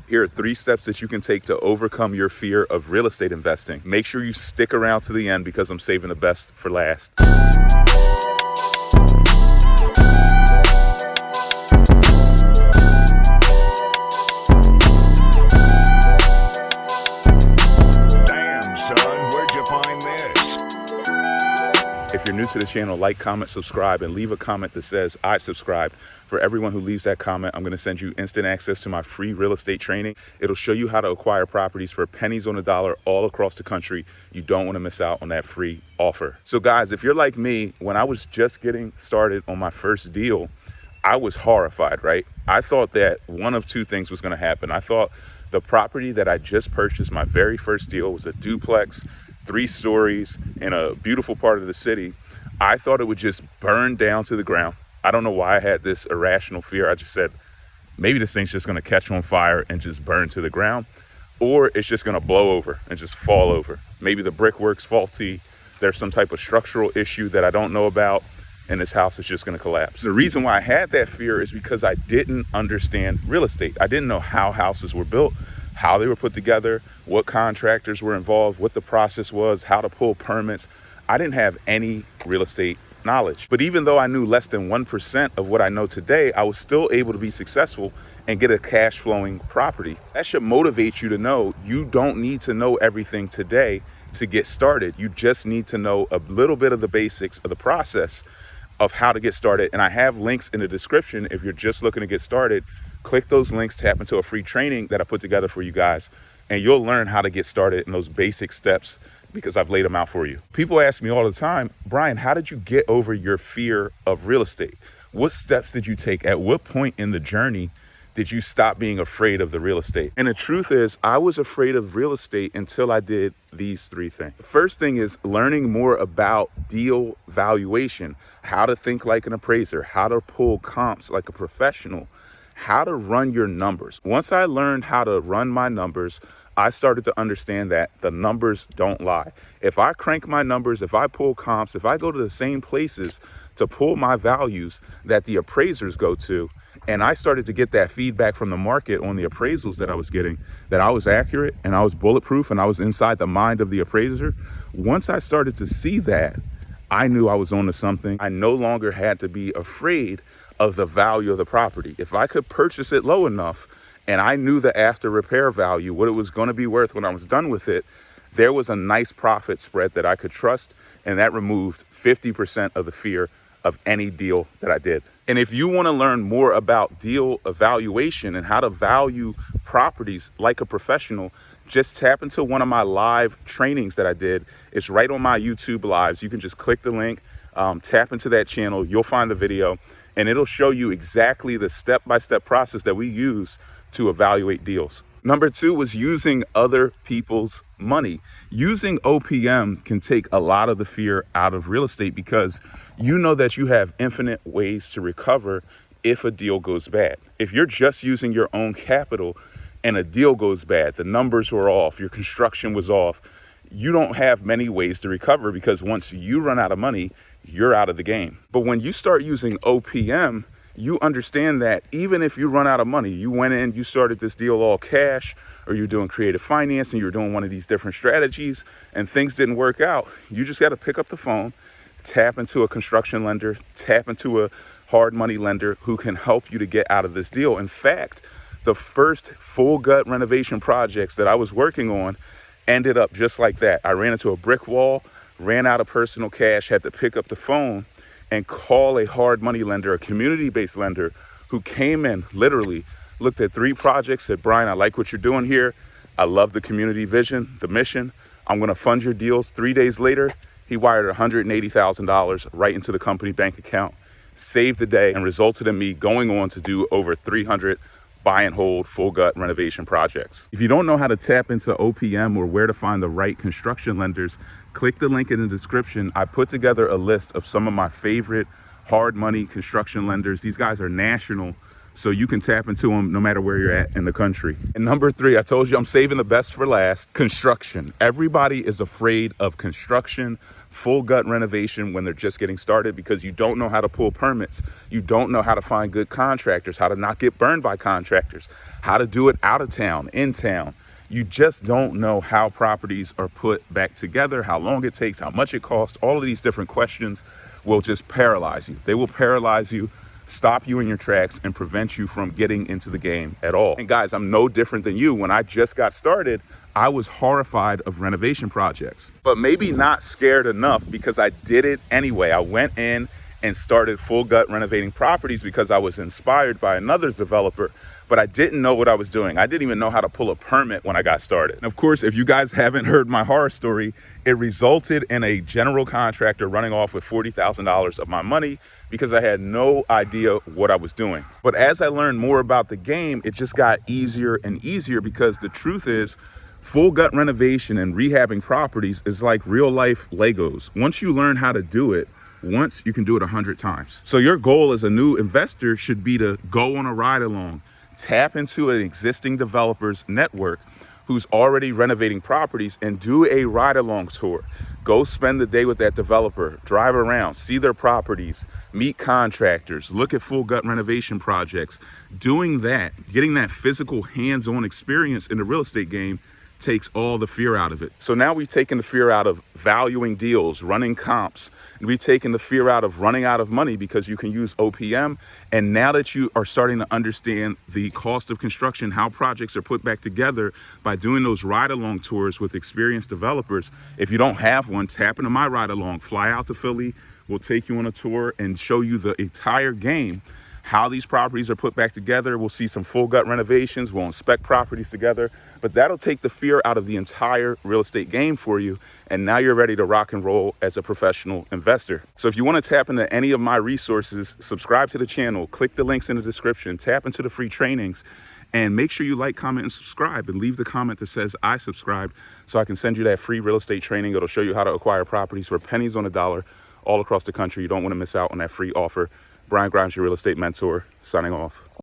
Here are 3 steps that you can take to overcome your fear of real estate investing. Make sure you stick around to the end because I'm saving the best for last. Damn, son, where'd you find this? If you're new to the channel, like, comment, subscribe, and leave a comment that says I subscribed. For everyone who leaves that comment, I'm going to send you instant access to my free real estate training. It'll show you how to acquire properties for pennies on the dollar all across the country. You don't want to miss out on that free offer. So guys, if you're like me, when I was just getting started on my first deal, I was horrified, right? I thought that one of 2 things was going to happen. I thought the property that I just purchased, my very first deal, was a duplex, 3 stories in a beautiful part of the city. I thought it would just burn down to the ground. I don't know why I had this irrational fear. I just said, maybe this thing's just gonna catch on fire and just burn to the ground, or it's just gonna blow over and just fall over. Maybe the brickwork's faulty. There's some type of structural issue that I don't know about, and this house is just gonna collapse. The reason why I had that fear is because I didn't understand real estate. I didn't know how houses were built, how they were put together, what contractors were involved, what the process was, how to pull permits. I didn't have any real estate knowledge. But even though I knew less than 1% of what I know today, I was still able to be successful and get a cash flowing property. That should motivate you to know you don't need to know everything today to get started. You just need to know a little bit of the basics of the process of how to get started. And I have links in the description. If you're just looking to get started, click those links, tap into a free training that I put together for you guys, and you'll learn how to get started in those basic steps because I've laid them out for you. People ask me all the time, Brian, how did you get over your fear of real estate? What steps did you take? At what point in the journey did you stop being afraid of the real estate? And the truth is, I was afraid of real estate until I did these 3 things. The first thing is learning more about deal valuation, how to think like an appraiser, how to pull comps like a professional, how to run your numbers. Once I learned how to run my numbers, I started to understand that the numbers don't lie. If I crank my numbers, if I pull comps, if I go to the same places to pull my values that the appraisers go to, and I started to get that feedback from the market on the appraisals that I was getting, that I was accurate and I was bulletproof and I was inside the mind of the appraiser. Once I started to see that, I knew I was onto something. I no longer had to be afraid of the value of the property. If I could purchase it low enough and I knew the after repair value, what it was going to be worth when I was done with it, there was a nice profit spread that I could trust, and that removed 50% of the fear of any deal that I did. And if you want to learn more about deal evaluation and how to value properties like a professional, just tap into one of my live trainings that I did. It's right on my YouTube lives. You can just click the link, tap into that channel, you'll find the video, and it'll show you exactly the step-by-step process that we use to evaluate deals. Number 2 was using other people's money. Using OPM can take a lot of the fear out of real estate because you know that you have infinite ways to recover if a deal goes bad. If you're just using your own capital and a deal goes bad, the numbers were off, your construction was off, you don't have many ways to recover because once you run out of money, you're out of the game. But when you start using OPM, you understand that even if you run out of money, you went in, you started this deal all cash, or you're doing creative finance and you're doing one of these different strategies and things didn't work out, you just got to pick up the phone, tap into a construction lender, tap into a hard money lender who can help you to get out of this deal. In fact, the first full gut renovation projects that I was working on ended up just like that. I ran into a brick wall, ran out of personal cash, had to pick up the phone and call a hard money lender, a community-based lender who came in, literally looked at 3 projects, said, Brian, I like what you're doing here. I love the community vision, the mission. I'm gonna fund your deals. 3 days later, he wired $180,000 right into the company bank account, saved the day, and resulted in me going on to do over 300 buy and hold full gut renovation projects. If you don't know how to tap into OPM or where to find the right construction lenders, click the link in the description. I put together a list of some of my favorite hard money construction lenders. These guys are national, so you can tap into them no matter where you're at in the country. And number 3, I told you I'm saving the best for last, construction. Everybody is afraid of construction, full gut renovation when they're just getting started because you don't know how to pull permits. You don't know how to find good contractors, how to not get burned by contractors, how to do it out of town, in town. You just don't know how properties are put back together, how long it takes, how much it costs. All of these different questions will just paralyze you. They will paralyze you, stop you in your tracks, and prevent you from getting into the game at all. And guys, I'm no different than you. When I just got started, I was horrified of renovation projects, but maybe not scared enough because I did it anyway. I went in and started full gut renovating properties because I was inspired by another developer, but I didn't know what I was doing. I didn't even know how to pull a permit when I got started. And of course, if you guys haven't heard my horror story, it resulted in a general contractor running off with $40,000 of my money because I had no idea what I was doing. But as I learned more about the game, it just got easier and easier because the truth is, full gut renovation and rehabbing properties is like real life Legos. Once you learn how to do it, once you can do it 100 times. So your goal as a new investor should be to go on a ride along, tap into an existing developer's network who's already renovating properties and do a ride along tour. Go spend the day with that developer, drive around, see their properties, meet contractors, look at full gut renovation projects. Doing that, getting that physical hands-on experience in the real estate game takes all the fear out of it. So now we've taken the fear out of valuing deals, running comps, and we've taken the fear out of running out of money because you can use OPM. And now that you are starting to understand the cost of construction, how projects are put back together by doing those ride-along tours with experienced developers, if you don't have one, tap into my ride-along, fly out to Philly, we'll take you on a tour and show you the entire game, how these properties are put back together. We'll see some full gut renovations. We'll inspect properties together, but that'll take the fear out of the entire real estate game for you. And now you're ready to rock and roll as a professional investor. So if you want to tap into any of my resources, subscribe to the channel, click the links in the description, tap into the free trainings, and make sure you like, comment, and subscribe, and leave the comment that says I subscribed so I can send you that free real estate training. It'll show you how to acquire properties for pennies on a dollar all across the country. You don't want to miss out on that free offer. Brian Grimes, your real estate mentor, signing off.